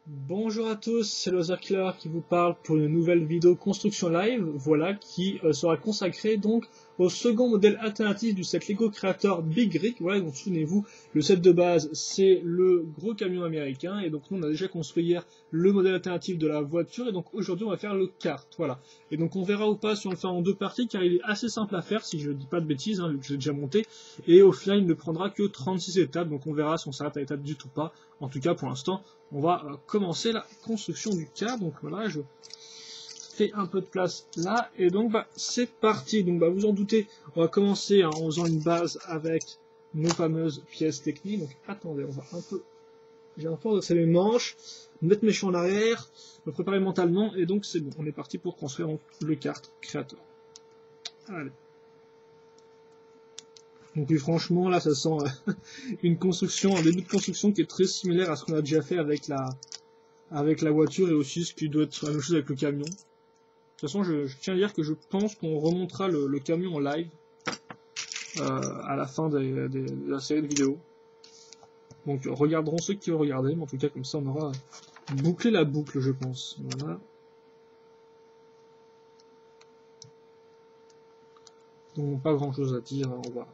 Bonjour à tous, c'est Loserkiller qui vous parle pour une nouvelle vidéo construction live, voilà, qui sera consacrée donc au second modèle alternatif du set Lego Creator Big Rig. Voilà, donc souvenez-vous, le set de base c'est le gros camion américain, et donc nous on a déjà construit hier le modèle alternatif de la voiture, et donc aujourd'hui on va faire le kart, voilà. Et donc on verra ou pas si on le fait en deux parties, car il est assez simple à faire, si je ne dis pas de bêtises, vu que j'ai déjà monté, et au final il ne prendra que 36 étapes, donc on verra si on s'arrête à l'étape du tout pas. En tout cas pour l'instant, on va commencer la construction du kart. Donc voilà, je fais un peu de place là, et donc c'est parti. Donc vous en doutez, on va commencer en faisant une base avec nos fameuses pièces techniques. Donc attendez, on va un peu, j'ai un peu redresser mes manches, mettre mes champs en arrière, me préparer mentalement, et donc c'est bon, on est parti pour construire donc, le kart créateur. Allez. Donc oui, franchement, là, ça sent une construction, un début de construction qui est très similaire à ce qu'on a déjà fait avec la voiture, et aussi ce qui doit être la même chose avec le camion. De toute façon, je tiens à dire que je pense qu'on remontera le camion en live à la fin de la série de vidéos. Donc regarderont ceux qui vont regarder, mais en tout cas comme ça on aura bouclé la boucle, je pense. Voilà. Donc pas grand chose à dire, hein, on va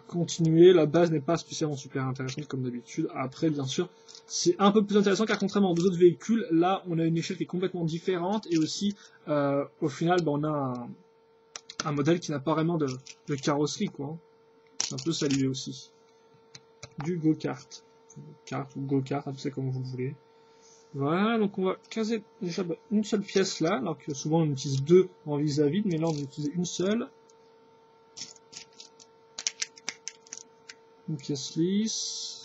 continuer. La base n'est pas spécialement super intéressante comme d'habitude. Après, bien sûr, c'est un peu plus intéressant car contrairement aux autres véhicules, là, on a une échelle qui est complètement différente, et aussi, au final, on a un modèle qui n'a pas vraiment de carrosserie, quoi. C'est un peu salué aussi. Du go-kart. Kart ou go-kart, vous savez comme vous le voulez. Voilà, donc on va caser déjà une seule pièce là, alors que souvent on utilise deux en vis-à-vis, mais là on utilise une seule. Une pièce lisse,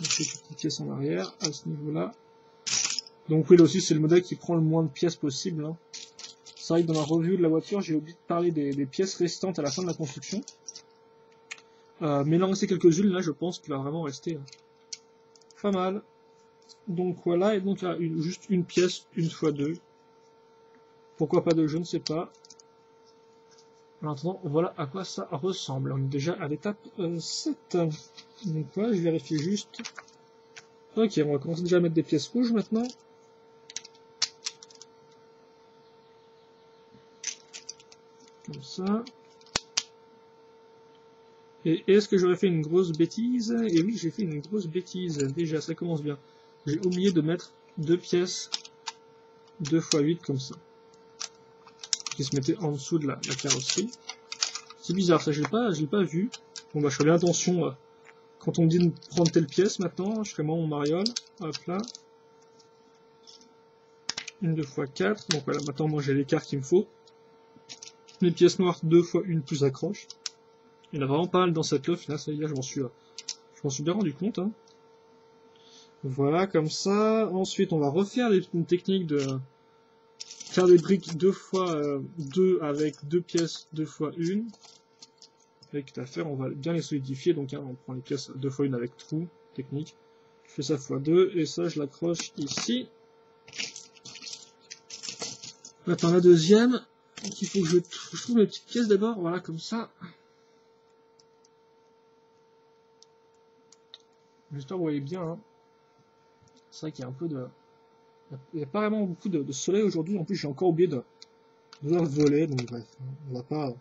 une petite pièce en arrière à ce niveau-là. Donc oui, là aussi c'est le modèle qui prend le moins de pièces possible. Hein. C'est vrai que dans la revue de la voiture, j'ai oublié de parler des pièces restantes à la fin de la construction. Mais il en restait quelques-unes, là je pense qu'il va vraiment rester pas mal. Donc voilà, et donc là, juste une pièce, une fois deux. Pourquoi pas deux, je ne sais pas. Maintenant, voilà à quoi ça ressemble. On est déjà à l'étape 7. Donc voilà, je vérifie juste. Ok, on va commencer déjà à mettre des pièces rouges maintenant. Comme ça. Et est-ce que j'aurais fait une grosse bêtise? Et oui, j'ai fait une grosse bêtise. Déjà, ça commence bien. J'ai oublié de mettre deux pièces 2 x 8 comme ça. Qui se mettaient en dessous de la carrosserie. C'est bizarre, ça je l'ai pas vu. Bon je ferai bien attention quand on me dit de prendre telle pièce maintenant, je ferai moi mon mariole. Hop là. Une 2 x 4. Donc voilà, maintenant moi j'ai l'écart qu'il me faut. Les pièces noires 2 x 1 plus accroche. Il y en a vraiment pas mal dans cette loft, là, ça y est, je m'en suis bien rendu compte. Hein. Voilà, comme ça. Ensuite, on va refaire une technique de faire des briques 2 x 2 avec 2 pièces 2 x 1. Avec à faire, on va bien les solidifier. Donc, hein, on prend les pièces 2 x 1 avec trou, technique. Je fais ça x2, et ça, je l'accroche ici. Maintenant, la deuxième. Donc, il faut que je trouve mes petites pièces d'abord. Voilà, comme ça. J'espère que vous voyez bien. Hein. C'est vrai qu'il y a un peu de... Il n'y a pas vraiment beaucoup de soleil aujourd'hui. En plus, j'ai encore oublié de leur voler. Donc bref, on va pas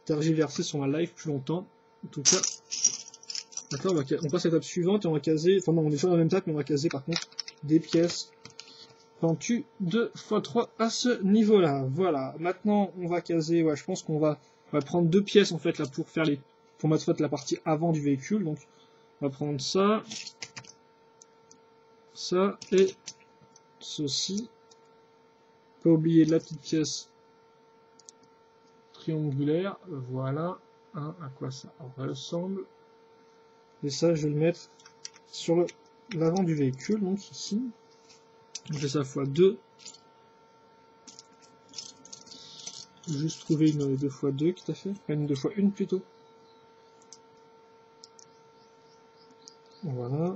tergiverser sur ma live plus longtemps. En tout cas, d'accord, on passe à l'étape suivante et on va caser... Enfin non, on est sur la même étape, mais on va caser par contre des pièces pentues 2 x 3 à ce niveau-là. Voilà. Maintenant, on va caser... Ouais, je pense qu'on va prendre deux pièces en fait là pour faire pour mettre en fait la partie avant du véhicule. Donc, on va prendre ça. Ça et ceci. Pas oublier la petite pièce triangulaire. Voilà. Hein, à quoi ça ressemble. Et ça, je vais le mettre sur l'avant du véhicule, donc ici. Je fais ça x2. Juste trouver une 2 x 2 tout à fait. Enfin, une 2 x 1 plutôt. Voilà.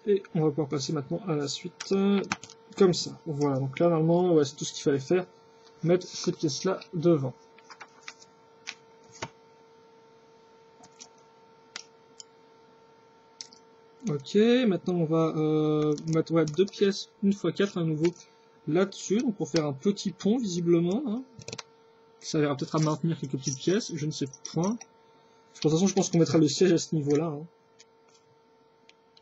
Et on va pouvoir passer maintenant à la suite comme ça. Voilà, donc là normalement ouais, c'est tout ce qu'il fallait faire. Mettre cette pièce là devant. Ok, maintenant on va mettre ouais, 2 pièces 1x4 à nouveau là-dessus, donc pour faire un petit pont visiblement. Hein. Ça servira peut-être à maintenir quelques petites pièces, je ne sais point. De toute façon, je pense qu'on mettra le siège à ce niveau-là. Hein.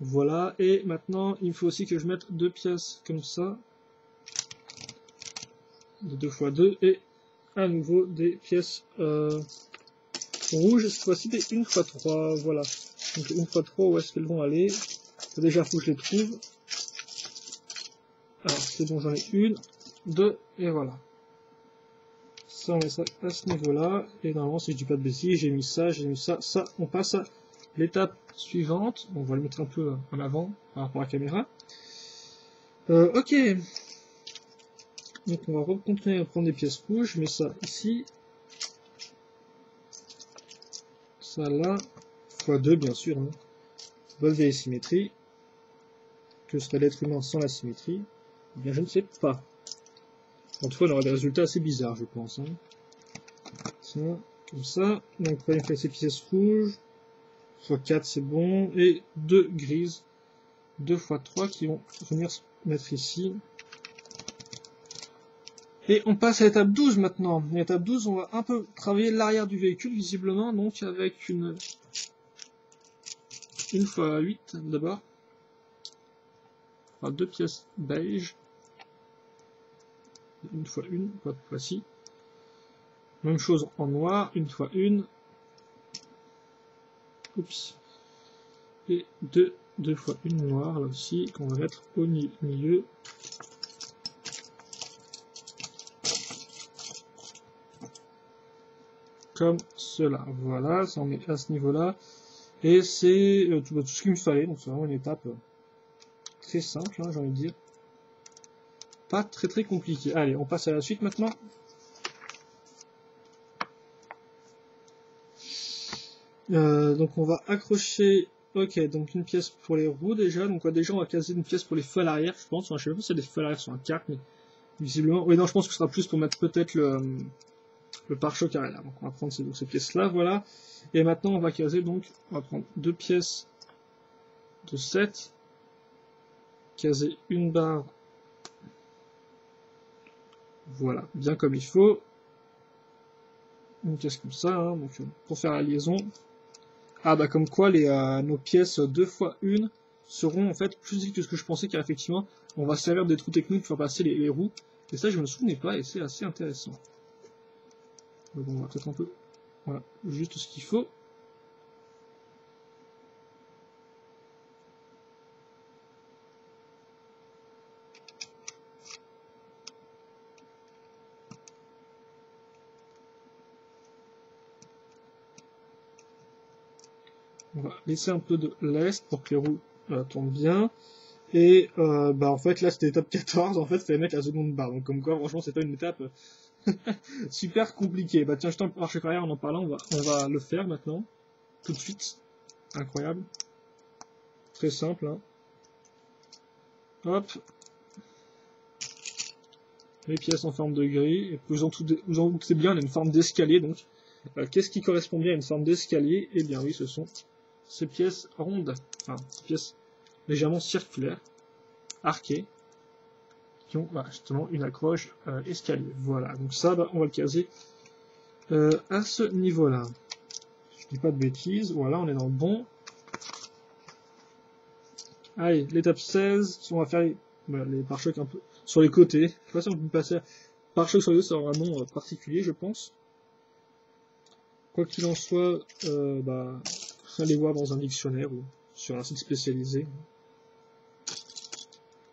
Voilà, et maintenant il faut aussi que je mette 2 pièces comme ça, de 2x2, et à nouveau des pièces rouges, cette fois-ci des 1x3, voilà. Donc 1x3, où est-ce qu'elles vont aller? Déjà, il faut que je les trouve. Alors, c'est bon, j'en ai une, deux, et voilà. Ça, on met ça à ce niveau-là, et normalement, si je dis pas de bêtises, j'ai mis ça, ça, on passe à l'étape suivante. On va le mettre un peu en avant par rapport à la caméra. Ok. Donc, on va continuer à prendre des pièces rouges, je mets ça ici. Ça là, x2 bien sûr. Hein. Bonne vieille symétrie. Que serait l'être humain sans la symétrie? Eh bien, je ne sais pas. En tout cas, on aura des résultats assez bizarres, je pense. Hein. Ça, comme ça. Donc, on va faire ces pièces rouges. x4, c'est bon. Et 2 grises. 2 x 3 qui vont venir se mettre ici. Et on passe à l'étape 12 maintenant. L'étape 12, on va un peu travailler l'arrière du véhicule, visiblement, donc avec une x 8 d'abord. Enfin, 2 pièces beige. Une fois une, pas de fois-ci. Même chose en noir, une fois une. Oups. Et deux fois une noire, là aussi, qu'on va mettre au milieu. Comme cela. Voilà, ça on met à ce niveau-là. Et c'est tout ce qu'il me fallait, donc c'est vraiment une étape très simple, hein, j'ai envie de dire. Pas très compliqué. Allez, on passe à la suite maintenant. Donc on va accrocher, ok, donc une pièce pour les roues déjà, donc déjà on va caser une pièce pour les feux à l'arrière, je pense, enfin, je sais pas si c'est des feux à l'arrière sur un kart, mais visiblement, oui non je pense que ce sera plus pour mettre peut-être le pare-choc arrière, donc on va prendre ces pièces là, voilà, et maintenant on va caser donc, on va prendre 2 pièces de 7, caser une barre, voilà, bien comme il faut, une pièce comme ça, hein, donc pour faire la liaison. Ah bah comme quoi nos pièces 2 x 1 seront en fait plus vite que ce que je pensais, car effectivement on va servir des trous techniques pour faire passer les roues, et ça je me souvenais pas et c'est assez intéressant. Donc on va peut-être un peu, voilà, juste ce qu'il faut. On va laisser un peu de lest pour que les roues tournent bien. Et bah en fait là c'était l'étape 14, en fait il fallait mettre la seconde barre, donc comme quoi franchement c'est pas une étape super compliquée. Bah tiens, je t'en marche carrière en parlant, on va le faire maintenant, tout de suite. Incroyable. Très simple, hein. Hop. Les pièces en forme de grille, et vous en doutez bien, il y a une forme d'escalier, donc qu'est-ce qui correspond bien à une forme d'escalier? Eh bien oui, ce sont ces pièces rondes, enfin, ces pièces légèrement circulaires, arquées, qui ont justement une accroche escalier. Voilà, donc ça, bah, on va le caser à ce niveau-là. Je dis pas de bêtises, voilà, on est dans le bon. Allez, l'étape 16, on va faire les pare-chocs un peu sur les côtés. Je sais pas si on peut passer pare-choc sur les côtés, ça aura un nom particulier, je pense. Quoi qu'il en soit, bah, allez voir dans un dictionnaire ou sur un site spécialisé.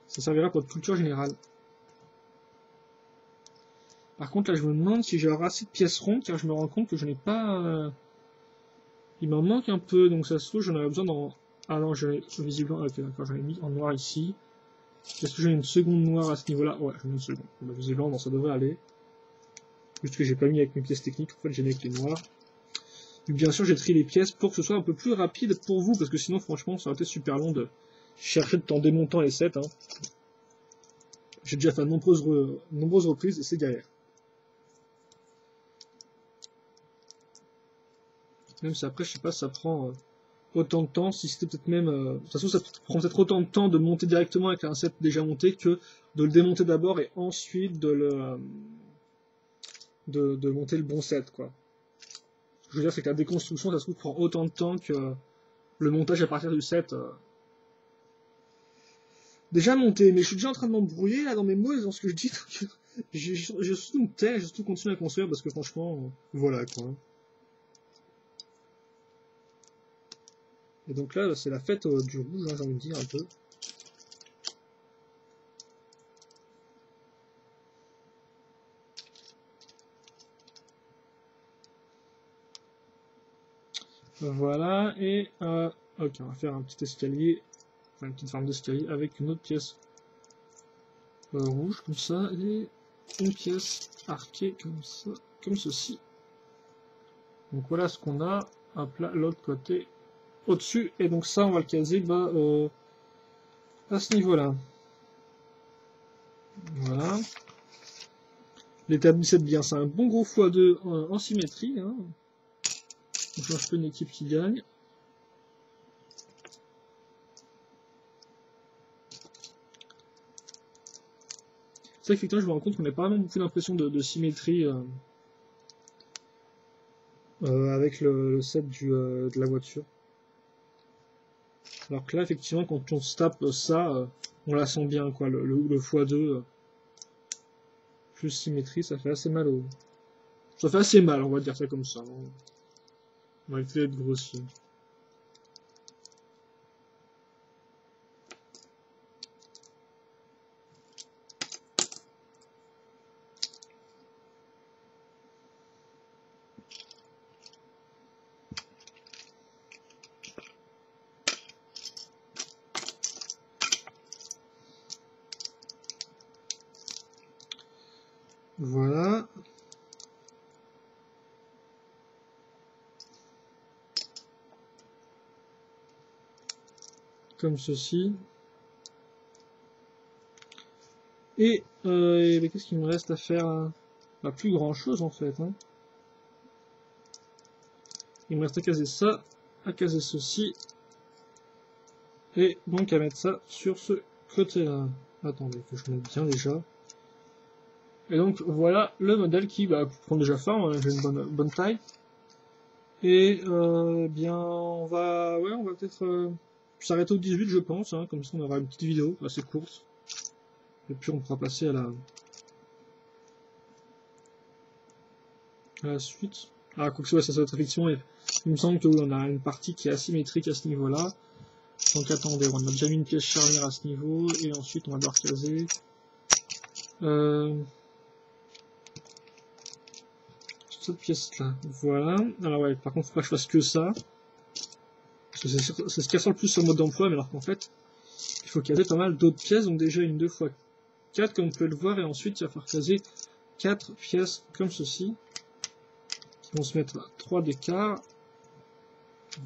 Ça servira pour votre culture générale. Par contre, là, je me demande si j'aurai assez de pièces rondes, car je me rends compte que je n'ai pas... Il m'en manque un peu, donc ça se trouve, j'en aurais besoin dans... Ah non, visiblement... Ok, d'accord, j'en ai mis en noir ici. Est-ce que j'ai une seconde noire à ce niveau-là? Ouais, j'en ai une seconde. Bah, visiblement, non, ça devrait aller. Juste que j'ai pas mis avec mes pièces techniques, en fait, j'ai mis avec les noirs. Et bien sûr, j'ai trié les pièces pour que ce soit un peu plus rapide pour vous, parce que sinon, franchement, ça aurait été super long de chercher en démontant les 7. Hein. J'ai déjà fait de nombreuses reprises et c'est galère. Même si après, je sais pas, ça prend autant de temps, si c'était peut-être même... de toute façon, ça prend peut-être autant de temps de monter directement avec un set déjà monté que de le démonter d'abord et ensuite de monter le bon set, quoi. Ce que je veux dire, c'est que la déconstruction, ça se trouve, prend autant de temps que le montage à partir du set. Déjà monté, mais je suis déjà en train de m'embrouiller là dans mes mots et dans ce que je dis, donc je surtout me tais, je surtout continuer à construire parce que franchement, voilà quoi. Et donc là, c'est la fête du rouge, hein, j'ai envie de dire un peu. Voilà, et ok, on va faire un petit escalier, enfin une petite forme d'escalier avec une autre pièce rouge comme ça, et une pièce arquée comme ça, comme ceci. Donc voilà ce qu'on a, hop là, l'autre côté au-dessus, et donc ça on va le caser à ce niveau-là. Voilà. L'établissez bien, c'est un bon gros x2 en symétrie. Hein. On change pas une équipe qui gagne. C'est vrai que je me rends compte qu'on n'a pas vraiment beaucoup d'impression de symétrie avec le set de la voiture. Alors que là, effectivement, quand on se tape ça, on la sent bien, quoi. Le x2 plus symétrie, ça fait assez mal Ça fait assez mal, on va dire ça comme ça. On va essayer d'être grossier. Voilà. Comme ceci. Et qu'est-ce qu'il me reste à faire? Pas plus grand chose en fait. Hein. Il me reste à caser ça, à caser ceci. Et donc à mettre ça sur ce côté-là. Attendez, que je mette bien déjà. Et donc voilà le modèle qui prend déjà forme, j'ai une bonne taille. Et bien on va peut-être s'arrêter au 18 je pense, hein, comme ça on aura une petite vidéo assez courte. Et puis on pourra passer à la suite. Ah, quoi que ce soit, ça doit être effectivement, il me semble que oui, on a une partie qui est asymétrique à ce niveau-là. Donc attendez, on a déjà mis une pièce charnière à ce niveau, et ensuite on va devoir caser. Cette pièce-là, voilà. Alors ouais, par contre, faut pas que je fasse que ça. Parce que c'est ce qui ressort le plus sur le mode d'emploi, mais alors qu'en fait, il faut caser pas mal d'autres pièces, donc déjà une 2x4, comme vous pouvez le voir, et ensuite il va falloir caser 4 pièces comme ceci, qui vont se mettre à 3 d'écart.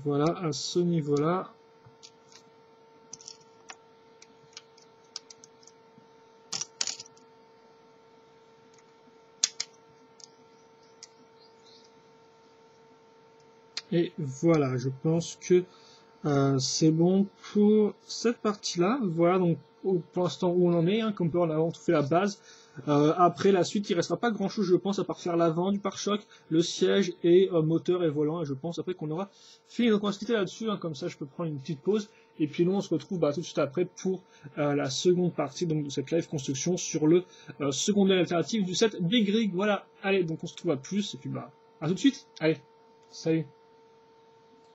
Voilà, à ce niveau-là. Et voilà, je pense que c'est bon pour cette partie-là. Voilà donc pour l'instant où on en est, hein, comme on a avant tout fait la base. Après la suite, il ne restera pas grand-chose, je pense, à part faire l'avant du pare-choc, le siège et moteur et volant. Et je pense après qu'on aura fini. Donc on va se quitter là-dessus, hein, comme ça je peux prendre une petite pause. Et puis nous on se retrouve tout de suite après pour la seconde partie donc, de cette live construction sur le second modèle alternatif du set Big Rig. Voilà, allez, donc on se retrouve à plus et puis à tout de suite. Allez, salut.